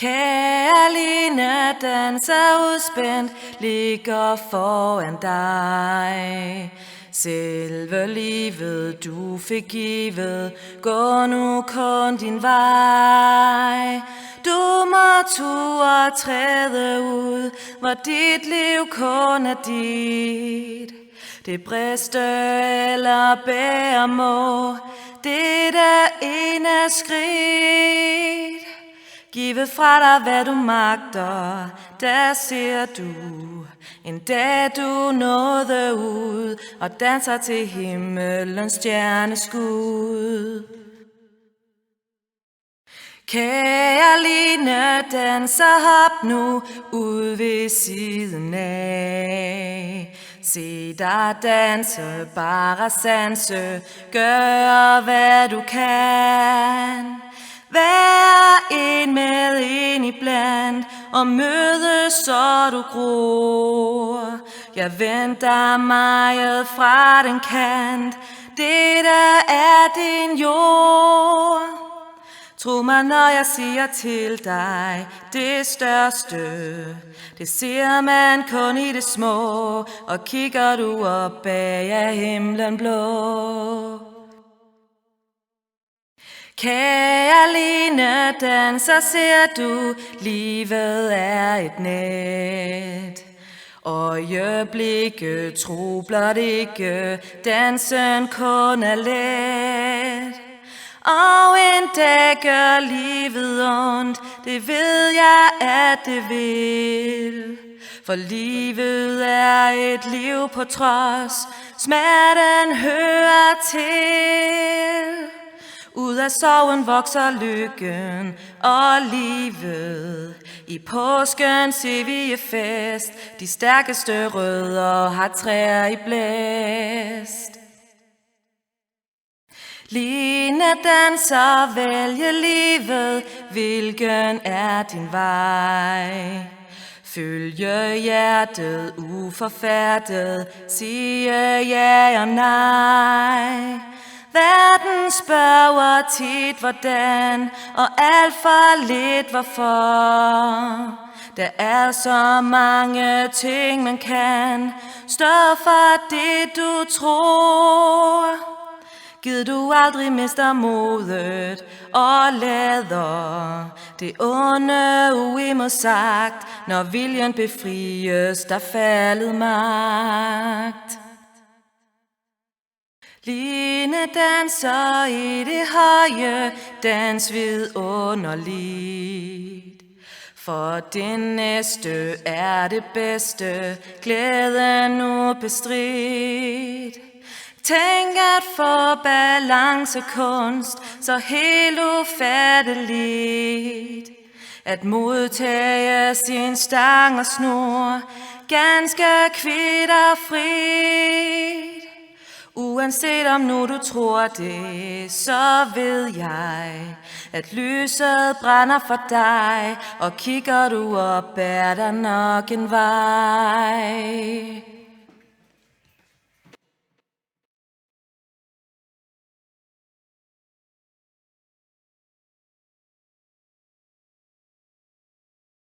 Kærligheden danser udspændt, ligger foran dig. Selve livet du fik givet, gå nu kun din vej. Du må turde træde ud, hvor dit liv kun er dit. Det briste eller bære må, det er ene skridt. Give fra dig, hvad du magter, der ser du en dag du nåede ud og danser til himmelens stjerneskud. Kære Line, danser hop nu ud ved siden af. Se dig danse, bare sanse, gør hvad du kan. Vær en med en iblandt, og mødes så du gror. Jeg venter meget fra den kant, det der er din jord. Tro mig, når jeg siger til dig, det største, det ser man kun i det små, og kigger du op bag af himlen blå. Kære Line, danser ser du, livet er et net. Øjeblikket tro blot ikke, dansen kun er let. Og en dag gør livet ondt, det ved jeg, at det vil. For livet er et liv på trods, smerten hører til. Ud af sorgen vokser lykken og livet. I påsken ser vi fest, de stærkeste rødder har træer i blæst. Line danser, vælge livet, hvilken er din vej? Følge hjertet uforfærdet, sige ja og nej. Verden spørger tit hvordan, og alt for lidt hvorfor. Der er så mange ting man kan, stå for det du tror. Gid du aldrig mister modet og lader det onde uimodsagt, når viljen befries, der faldet magt. Line danser i det høje, dans vidunderligt. For det næste er det bedste, glæden nu bestridt. Tænk at få balancekunst, så helt ufatteligt. At modtage sin stang og snor, ganske kvitterfrit. Uanset om nu du tror det, så ved jeg, at lyset brænder for dig, og kigger du op, er der nok en vej.